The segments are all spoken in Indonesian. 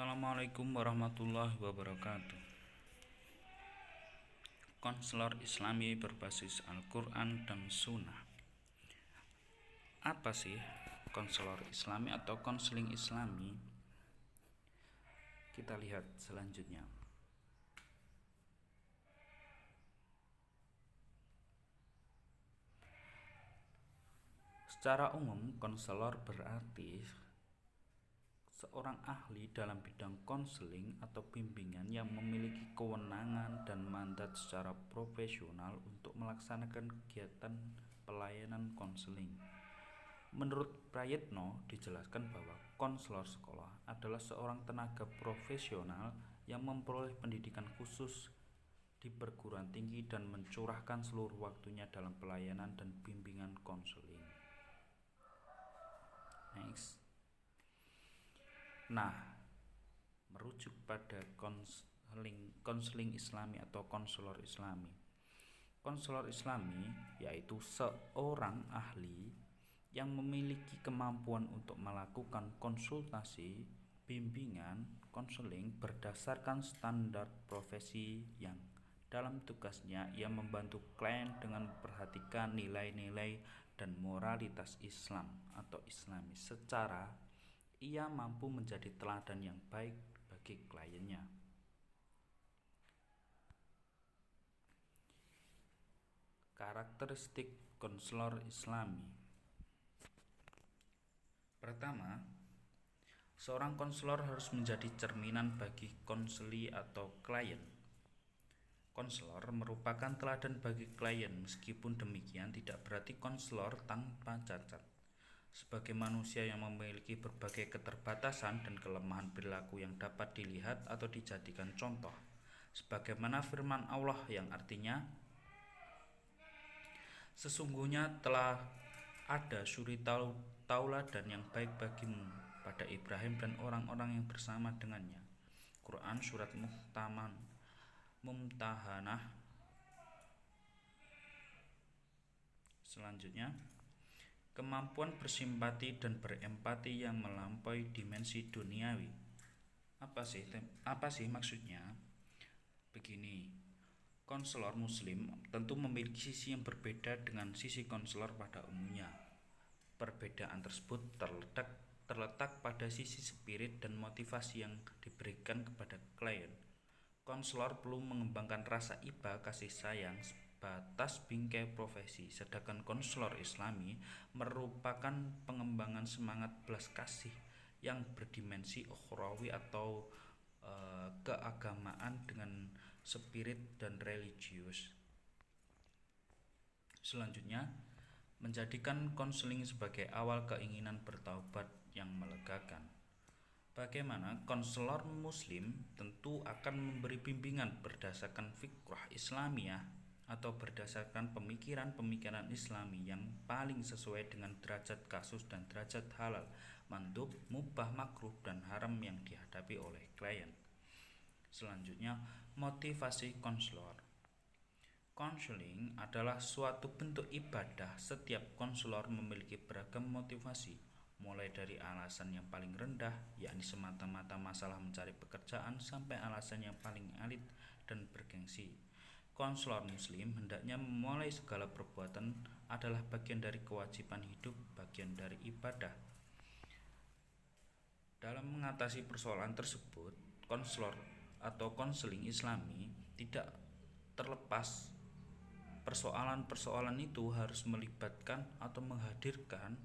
Assalamualaikum warahmatullahi wabarakatuh. Konselor Islami berbasis Al-Quran dan Sunnah. Apa sih konselor Islami atau konseling Islami? Kita lihat selanjutnya. Secara umum, konselor berarti seorang ahli dalam bidang konseling atau bimbingan yang memiliki kewenangan dan mandat secara profesional untuk melaksanakan kegiatan pelayanan konseling. Menurut Prayitno, dijelaskan bahwa konselor sekolah adalah seorang tenaga profesional yang memperoleh pendidikan khusus di perguruan tinggi dan mencurahkan seluruh waktunya dalam pelayanan dan bimbingan konseling. Next. Nah, merujuk pada konseling Islami atau konselor Islami. Konselor Islami yaitu seorang ahli yang memiliki kemampuan untuk melakukan konsultasi, bimbingan, konseling berdasarkan standar profesi yang dalam tugasnya ia membantu klien dengan memperhatikan nilai-nilai dan moralitas Islam atau Islami secara ia mampu menjadi teladan yang baik bagi kliennya. Karakteristik konselor Islami. Pertama, seorang konselor harus menjadi cerminan bagi konseli atau klien. Konselor merupakan teladan bagi klien, meskipun demikian tidak berarti konselor tanpa cacat. Sebagai manusia yang memiliki berbagai keterbatasan dan kelemahan perilaku yang dapat dilihat atau dijadikan contoh, sebagaimana firman Allah yang artinya, sesungguhnya telah ada suri tauladan yang baik bagimu pada Ibrahim dan orang-orang yang bersama dengannya. Quran Surat Mumtahanah. Selanjutnya, kemampuan bersimpati dan berempati yang melampaui dimensi duniawi. Apa sih maksudnya? Begini, konselor muslim tentu memiliki sisi yang berbeda dengan sisi konselor pada umumnya. Perbedaan tersebut terletak pada sisi spirit dan motivasi yang diberikan kepada klien. Konselor perlu mengembangkan rasa iba kasih sayang batas bingkai profesi, sedangkan konselor Islami merupakan pengembangan semangat belas kasih yang berdimensi ukhrawi atau keagamaan dengan spirit dan religius. Selanjutnya, menjadikan konseling sebagai awal keinginan bertaubat yang melegakan. Bagaimana konselor muslim tentu akan memberi bimbingan berdasarkan fikrah Islamiyah atau berdasarkan pemikiran-pemikiran Islami yang paling sesuai dengan derajat kasus dan derajat halal, mandub, mubah, makruh, dan haram yang dihadapi oleh klien. Selanjutnya, motivasi konselor. Konseling adalah suatu bentuk ibadah. Setiap konselor memiliki beragam motivasi, mulai dari alasan yang paling rendah, yakni semata-mata masalah mencari pekerjaan, sampai alasan yang paling elit dan bergengsi. Konselor muslim hendaknya memulai segala perbuatan adalah bagian dari kewajiban hidup, bagian dari ibadah. Dalam mengatasi persoalan tersebut, konselor atau konseling Islami tidak terlepas persoalan-persoalan itu harus melibatkan atau menghadirkan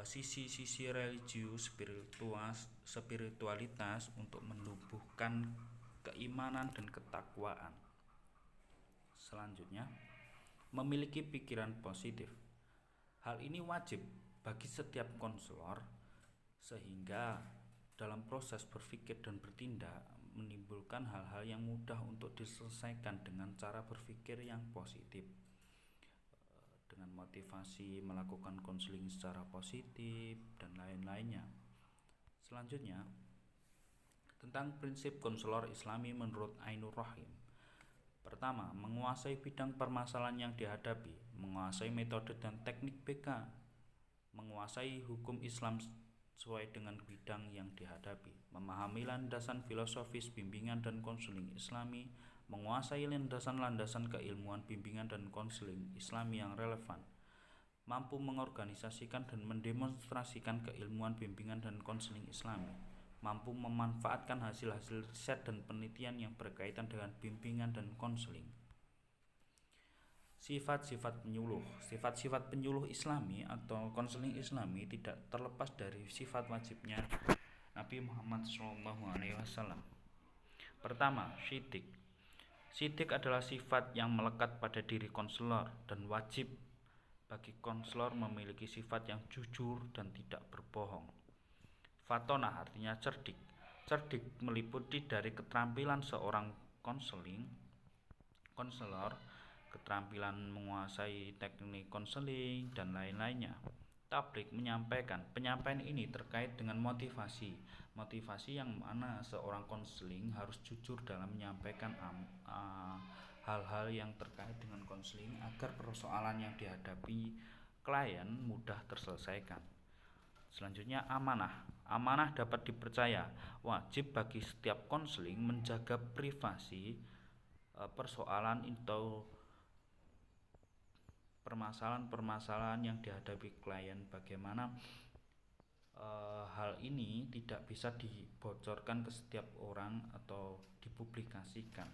sisi-sisi religius, spiritualitas untuk menumbuhkan keimanan dan ketakwaan. Selanjutnya, memiliki pikiran positif. Hal ini wajib bagi setiap konselor sehingga dalam proses berpikir dan bertindak menimbulkan hal-hal yang mudah untuk diselesaikan dengan cara berpikir yang positif, dengan motivasi melakukan konseling secara positif dan lain-lainnya. Selanjutnya, tentang prinsip konselor Islami menurut Ainur Rahim. Pertama, menguasai bidang permasalahan yang dihadapi, menguasai metode dan teknik BK, menguasai hukum Islam sesuai dengan bidang yang dihadapi, memahami landasan filosofis bimbingan dan konseling Islami, menguasai landasan-landasan keilmuan bimbingan dan konseling Islami yang relevan, mampu mengorganisasikan dan mendemonstrasikan keilmuan bimbingan dan konseling Islami, mampu memanfaatkan hasil-hasil riset dan penelitian yang berkaitan dengan bimbingan dan konseling. Sifat-sifat penyuluh. Sifat-sifat penyuluh Islami atau konseling Islami tidak terlepas dari sifat wajibnya Nabi Muhammad SAW. Pertama, syidik. Syidik adalah sifat yang melekat pada diri konselor dan wajib bagi konselor memiliki sifat yang jujur dan tidak berbohong. Fatonah artinya cerdik. Cerdik meliputi dari keterampilan seorang konselor, keterampilan menguasai teknik konseling, dan lain-lainnya. Tablik menyampaikan. Penyampaian ini terkait dengan motivasi yang mana seorang konseling harus jujur dalam menyampaikan hal-hal yang terkait dengan konseling agar persoalan yang dihadapi klien mudah terselesaikan. Selanjutnya, amanah. Amanah dapat dipercaya. Wajib bagi setiap konseling menjaga privasi persoalan atau permasalahan-permasalahan yang dihadapi klien, bagaimana hal ini tidak bisa dibocorkan ke setiap orang atau dipublikasikan.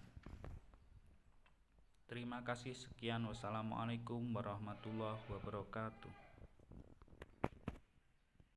Terima kasih, sekian. Wassalamualaikum warahmatullahi wabarakatuh.